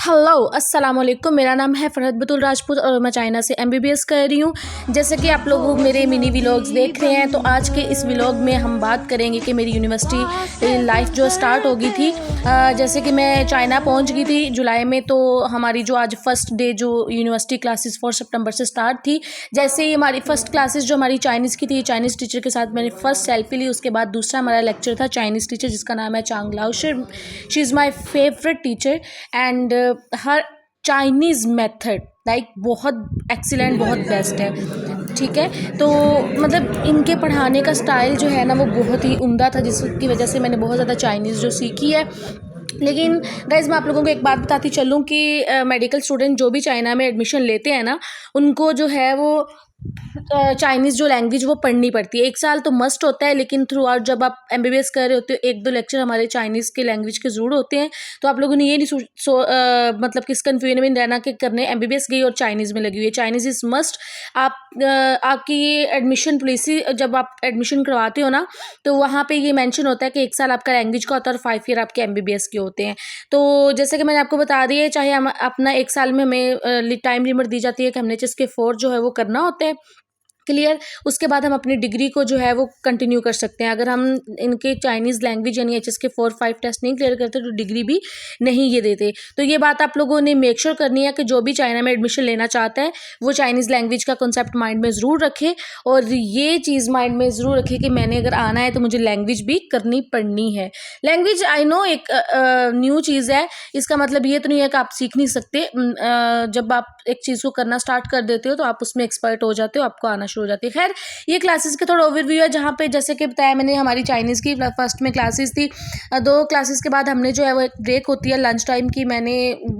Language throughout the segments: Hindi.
हेलो अस्सलाम वालेकुम। मेरा नाम है फरहत बतूल राजपूत और मैं चाइना से एमबीबीएस कर रही हूँ। जैसे कि आप लोग मेरे मिनी व्लॉग्स देख रहे हैं, तो आज के इस व्लॉग में हम बात करेंगे कि मेरी यूनिवर्सिटी लाइफ जो स्टार्ट हो गई थी। जैसे कि मैं चाइना पहुँच गई थी जुलाई में, तो हमारी जो आज फर्स्ट डे जो यूनिवर्सिटी क्लासेस 4 सितंबर से स्टार्ट थी। जैसे ही हमारी फर्स्ट क्लासेस जो हमारी चाइनीज़ की थी, चाइनीज़ टीचर के साथ मैंने फर्स्ट सेल्फी ली। उसके बाद दूसरा हमारा लेक्चर था चाइनीज़ टीचर जिसका नाम है चांग लाओ she is my favourite teacher and her Chinese method like बहुत एक्सीलेंट, बहुत बेस्ट है। ठीक है, तो मतलब इनके पढ़ाने का स्टाइल जो है ना वो बहुत ही उम्दा था, जिसकी वजह से मैंने बहुत ज़्यादा चाइनीज़ जो सीखी है। लेकिन गाइज़ मैं आप लोगों को एक बात बताती चलूँ कि मेडिकल स्टूडेंट जो भी चाइना में एडमिशन लेते हैं ना, उनको जो है वो चाइनीज़ जो लैंग्वेज वो पढ़नी पड़ती है। 1 साल तो मस्ट होता है, लेकिन थ्रू आउट जब आप एमबीबीएस कर रहे होते हो 1-2 लेक्चर हमारे चाइनीज़ के लैंग्वेज के ज़रूर होते हैं। तो आप लोगों ने ये नहीं मतलब किस कन्फ्यूजन में रहना कि करने एमबीबीएस गई और चाइनीज़ में लगी हुई है। Chinese is must. आपकी ये एडमिशन पॉलिसी जब आप एडमिशन करवाते हो ना, तो वहाँ पे ये मेंशन होता है कि 1 साल आपका लैंग्वेज का होता है और 5 ईयर आपके एमबीबीएस के होते हैं। तो जैसे कि मैंने आपको बता दिया है, चाहे हम अपना 1 साल में हमें टाइम लिमिट दी जाती है कि हमने एचएसके 4 जो है वो करना होता है क्लियर। उसके बाद हम अपनी डिग्री को जो है वो कंटिन्यू कर सकते हैं। अगर हम इनके चाइनीज़ लैंग्वेज यानी एचएसके 4-5 टेस्ट नहीं क्लियर करते तो डिग्री भी नहीं ये देते। तो ये बात आप लोगों ने मेक श्योर करनी है कि जो भी चाइना में एडमिशन लेना चाहता है वो चाइनीज़ लैंग्वेज का कॉन्सेप्ट माइंड में ज़रूर रखे, और ये चीज़ माइंड में ज़रूर रखे कि मैंने अगर आना है तो मुझे लैंग्वेज भी करनी पड़नी है। लैंग्वेज आई नो एक न्यू चीज़ है, इसका मतलब ये तो नहीं है कि आप सीख नहीं सकते। जब आप एक चीज़ को करना स्टार्ट कर देते हो तो आप उसमें एक्सपर्ट हो जाते हो, आपको आना शुरू हो जाती है। खैर, ये क्लासेस के थोड़ा ओवरव्यू है, जहाँ पे जैसे कि बताया मैंने हमारी चाइनीज़ की फर्स्ट में क्लासेस थी। 2 क्लासेस के बाद हमने जो है वो एक ब्रेक होती है लंच टाइम की। मैंने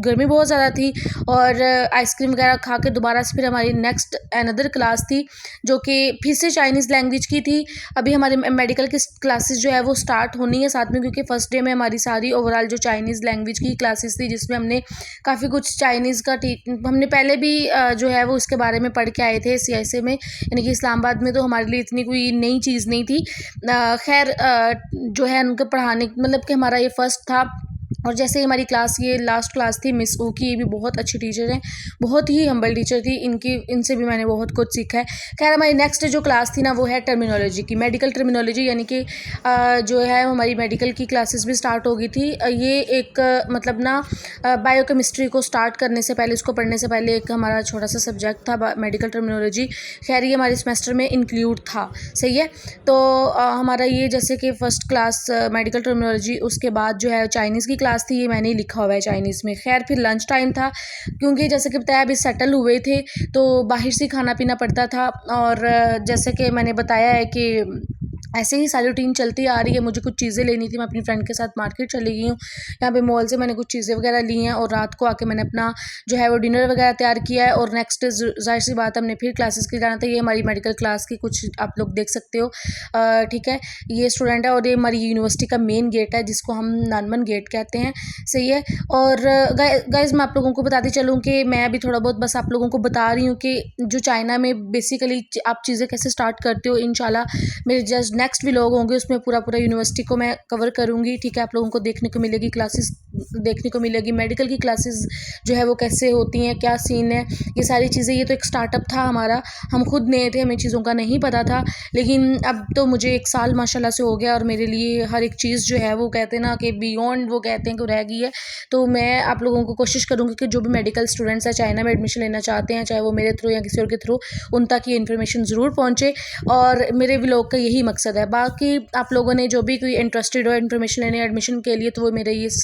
गर्मी बहुत ज़्यादा थी और आइसक्रीम वगैरह खा के दोबारा से फिर हमारी नेक्स्ट अनदर क्लास थी जो कि फिर से चाइनीज़ लैंग्वेज की थी। अभी हमारे मेडिकल की क्लासेस जो है वो स्टार्ट होनी है साथ में, क्योंकि फर्स्ट डे में हमारी सारी ओवरऑल जो चाइनीज़ लैंग्वेज की क्लासेस थी, जिसमें हमने काफ़ी कुछ चाइनीज़ का हमने पहले भी जो है वो इसके बारे में पढ़ के आए थे सीआईएसए में, यानी कि इस्लामाबाद में। तो हमारे लिए इतनी कोई नई चीज़ नहीं थी। खैर, जो है उनके पढ़ाने मतलब कि हमारा ये फर्स्ट था। और जैसे ही हमारी क्लास ये लास्ट क्लास थी मिस ओ की, ये भी बहुत अच्छी टीचर हैं, बहुत ही हम्बल टीचर थी। इनसे भी मैंने बहुत कुछ सीखा है। खैर, हमारी नेक्स्ट जो क्लास थी ना वो है टर्मिनोलॉजी की, मेडिकल टर्मिनोलॉजी, यानी कि जो है हमारी मेडिकल की क्लासेस भी स्टार्ट हो गई थी। ये एक मतलब ना बायोकेमिस्ट्री को स्टार्ट करने से पहले, इसको पढ़ने से पहले एक हमारा छोटा सा सब्जेक्ट था मेडिकल टर्मिनोलॉजी। खैर, ये हमारे सेमेस्टर में इंक्लूड था, सही है। तो हमारा ये जैसे कि फ़र्स्ट क्लास मेडिकल टर्मिनोलॉजी, उसके बाद जो है चाइनीज़ की क्लास थी, ये मैंने ही लिखा हुआ है चाइनीज़ में। खैर, फिर लंच टाइम था, क्योंकि जैसे कि बताया अभी सेटल हुए थे तो बाहर से खाना पीना पड़ता था। और जैसे कि मैंने बताया है कि ऐसे ही सारी रूटीन चलती आ रही है। मुझे कुछ चीज़ें लेनी थी, मैं अपनी फ्रेंड के साथ मार्केट चली गई हूँ। यहाँ पे मॉल से मैंने कुछ चीज़ें वगैरह ली हैं और रात को आके मैंने अपना जो है वो डिनर वगैरह तैयार किया है। और नेक्स्ट ज़ाहिर सी बात हमने फिर क्लासेस के लिए जाना था। ये हमारी मेडिकल क्लास की कुछ आप लोग देख सकते हो, ठीक है। ये स्टूडेंट है और ये हमारी यूनिवर्सिटी का मेन गेट है जिसको हम नानमन गेट कहते हैं, सही है। और गाइज़ मैं आप लोगों को बताती चलूँ कि मैं अभी थोड़ा बहुत बस आप लोगों को बता रही हूँ कि जो चाइना में बेसिकली आप चीज़ें कैसे स्टार्ट करते हो। इंशाल्लाह मेरे जस्ट नेक्स्ट व्लॉग होंगे, उसमें पूरा यूनिवर्सिटी को मैं कवर करूँगी, ठीक है। आप लोगों को देखने को मिलेगी, क्लासेस देखने को मिलेगी, मेडिकल की क्लासेस जो है वो कैसे होती हैं, क्या सीन है, ये सारी चीज़ें। ये तो एक स्टार्टअप था हमारा, हम खुद नए थे, हमें चीज़ों का नहीं पता था। लेकिन अब तो मुझे 1 साल माशाल्लाह से हो गया और मेरे लिए हर एक चीज़ जो है वो कहते हैं ना कि बियॉन्ड, वो कहते हैं कि रह गई है। तो मैं आप लोगों को कोशिश करूँगी कि जो भी मेडिकल स्टूडेंट्स हैं चाइना में एडमिशन लेना चाहते हैं, चाहे वो मेरे थ्रू या किसी और के थ्रू, उन तक ये इन्फॉर्मेशन ज़रूर पहुँचे। और मेरे व्लॉग का यही मकसद है। बाकी आप लोगों ने जो भी कोई इंटरेस्टेड हो इन्फॉर्मेशन लेने एडमिशन के लिए, तो वो मेरे इस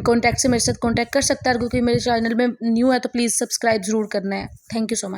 कॉन्टैक्ट से मेरे साथ कॉन्टैक्ट कर सकता है। क्योंकि मेरे चैनल में न्यू है तो प्लीज़ सब्सक्राइब ज़रूर करना है। Thank you so much.